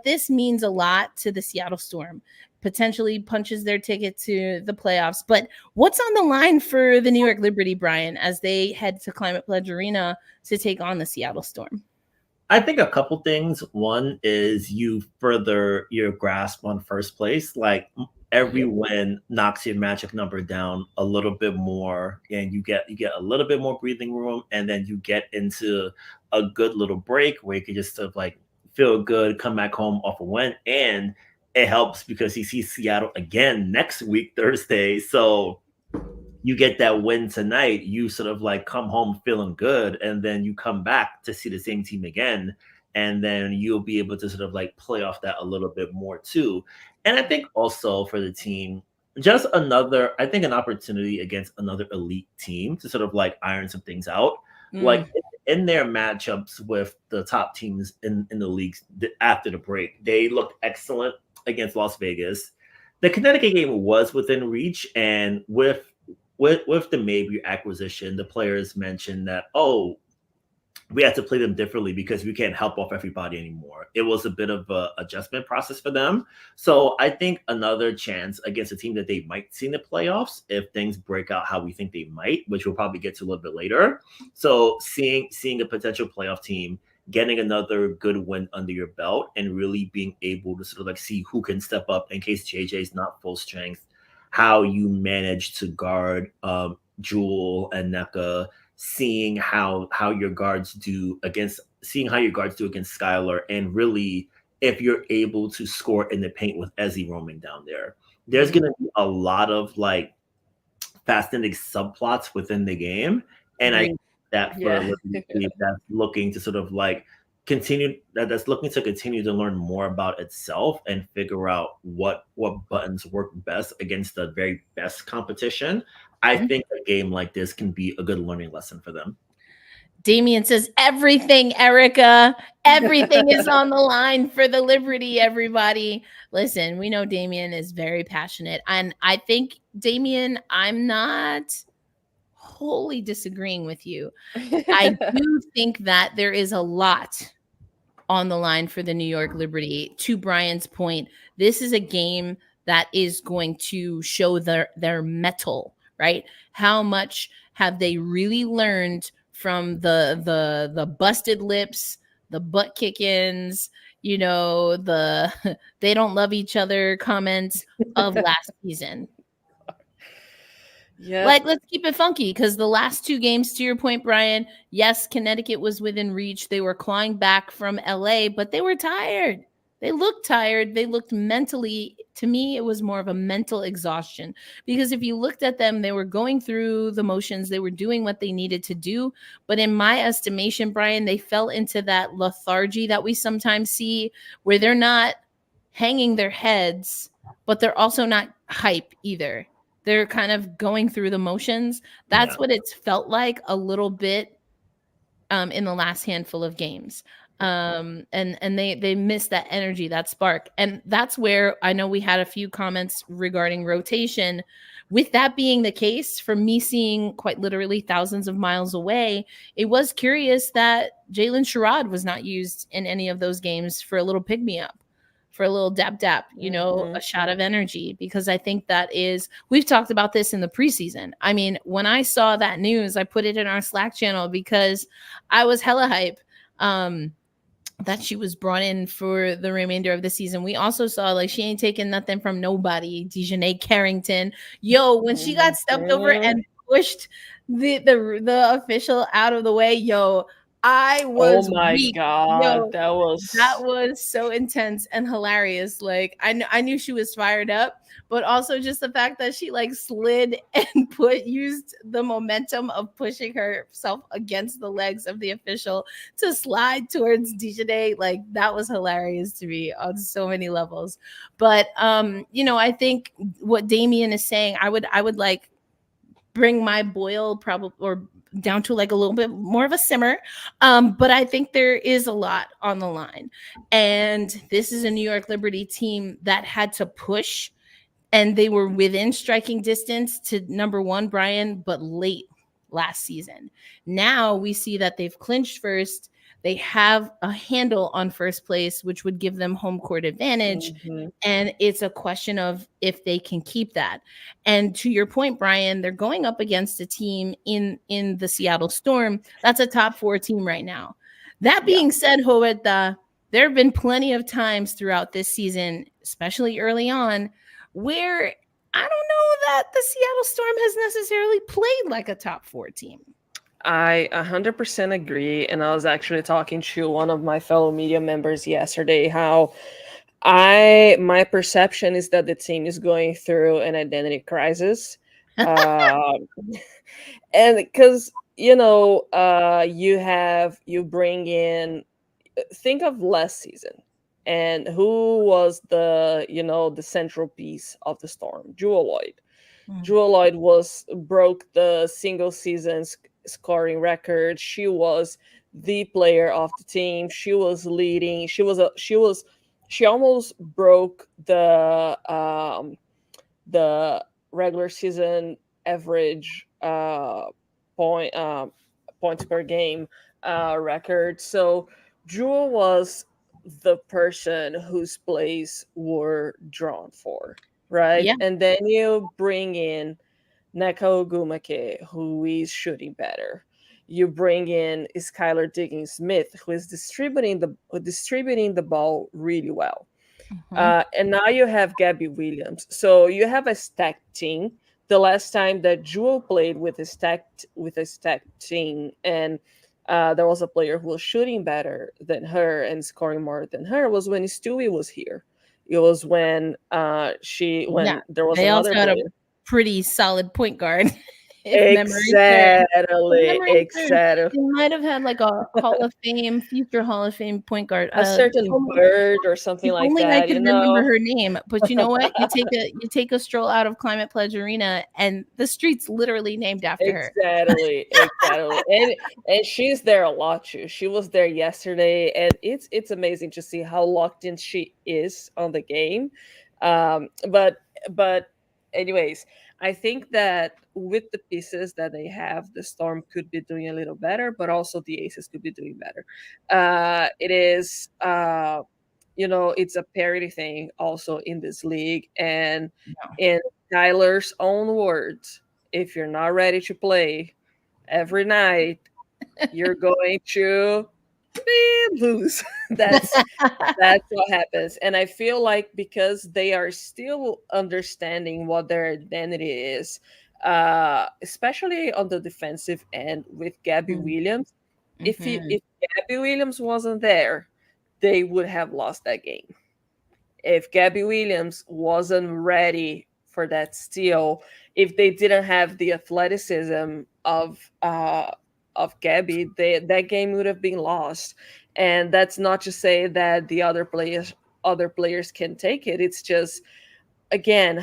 this means a lot to the Seattle Storm. Potentially punches their ticket to the playoffs. But what's on the line for the New York Liberty, Brian, as they head to Climate Pledge Arena to take on the Seattle Storm? I think a couple things. One is you further your grasp on first place. Like every win knocks your magic number down a little bit more, and you get a little bit more breathing room, and then you get into a good little break where you can just sort of like feel good, come back home off a win, and it helps because you see Seattle again next week, Thursday. So you get that win tonight, you sort of like come home feeling good, and then you come back to see the same team again. And then you'll be able to sort of like play off that a little bit more too. And I think also for the team, just an opportunity against another elite team to sort of like iron some things out. Like in their matchups with the top teams in the leagues after the break, they looked excellent against Las Vegas. The Connecticut game was within reach, and with the Maybe acquisition, the players mentioned that, we had to play them differently because we can't help off everybody anymore. It was a bit of an adjustment process for them. So I think another chance against a team that they might see in the playoffs if things break out how we think they might, which we'll probably get to a little bit later. So seeing a potential playoff team getting another good win under your belt and really being able to sort of like see who can step up in case JJ is not full strength, how you manage to guard Jewel and NECA, seeing how your guards do against Skylar, and really if you're able to score in the paint with Ezzy roaming down there. There's going to be a lot of like fascinating subplots within the game, and I think that for a team that's looking to sort of like continue to learn more about itself and figure out what buttons work best against the very best competition, I think a game like this can be a good learning lesson for them. Damien says, everything, Erica. Everything is on the line for the Liberty, everybody. Listen, we know Damien is very passionate. And I think, Damien, I'm not wholly disagreeing with you. I do think that there is a lot on the line for the New York Liberty. To Brian's point, this is a game that is going to show their mettle, right? How much have they really learned from the busted lips, the butt kick-ins, the they don't love each other comments of last season? Yeah. Like, let's keep it funky, because the last two games, to your point, Brian, yes, Connecticut was within reach. They were clawing back from LA, but they were tired. They looked tired. They looked mentally, to me, it was more of a mental exhaustion, because if you looked at them, they were going through the motions. They were doing what they needed to do. But in my estimation, Brian, they fell into that lethargy that we sometimes see, where they're not hanging their heads, but they're also not hype either. They're kind of going through the motions. That's what it's felt like a little bit in the last handful of games. And they missed that energy, that spark. And that's where I know we had a few comments regarding rotation. With that being the case, for me seeing quite literally thousands of miles away, it was curious that Jalen Sherrod was not used in any of those games for a little pick-me-up, for a little dap, a shot of energy, because I think that is, we've talked about this in the preseason. I mean, when I saw that news, I put it in our Slack channel because I was hella hype that she was brought in for the remainder of the season. We also saw, like, she ain't taking nothing from nobody. Dejanay Carrington, when she got stepped over and pushed the official out of the way, I was weak. God, that was so intense and hilarious. Like, I knew she was fired up, but also just the fact that she like slid and used the momentum of pushing herself against the legs of the official to slide towards Dejanay. Like, that was hilarious to me on so many levels. But I think what Damien is saying, I would like bring my boil probably or down to like a little bit more of a simmer. But I think there is a lot on the line. And this is a New York Liberty team that had to push, and they were within striking distance to number one, Brian, but late last season. Now we see that they've clinched first. They have a handle on first place, which would give them home court advantage. Mhm. And it's a question of if they can keep that. And to your point, Brian, they're going up against a team in the Seattle Storm that's a top 4 team right now. That Yeah. being said, Roberta, there have been plenty of times throughout this season, especially early on, where I don't know that the Seattle Storm has necessarily played like a top 4 team. I 100% agree. And I was actually talking to one of my fellow media members yesterday how my perception is that the team is going through an identity crisis. Um, and because, you bring in, think of last season and who was the central piece of the Storm? Jewel Lloyd. Jewel Lloyd broke the single season scoring record. She was the player of the team. She was leading. She almost broke the regular season average point points per game record. So Jewel was the person whose plays were drawn for, right? Yeah. And then you bring in Neko Ogumake, who is shooting better. You bring in Skylar Diggins Smith, who is distributing the ball really well. And now you have Gabby Williams. So you have a stacked team. The last time that Jewel played with a stacked team, and there was a player who was shooting better than her and scoring more than her, was when Stewie was here. It was when there was They also another had a player. pretty solid point guard. Exactly. They might have had like a future Hall of Fame point guard. A certain bird or something If like only I that, could remember her name. But you know what? You take a stroll out of Climate Pledge Arena, and the street's literally named after her. Exactly. And she's there a lot too. She was there yesterday, and it's amazing to see how locked in she is on the game. But anyways, I think that with the pieces that they have, the Storm could be doing a little better, but also the Aces could be doing better. It is it's a parity thing also in this league. And in Tyler's own words, if you're not ready to play every night, you're going to lose. That's what happens. And I feel like because they are still understanding what their identity is, especially on the defensive end with Gabby Williams. If Gabby Williams wasn't there, they would have lost that game. If Gabby Williams wasn't ready for that steal, if they didn't have the athleticism of Gabby, that game would have been lost. And that's not to say that the other players can take it. It's just, again,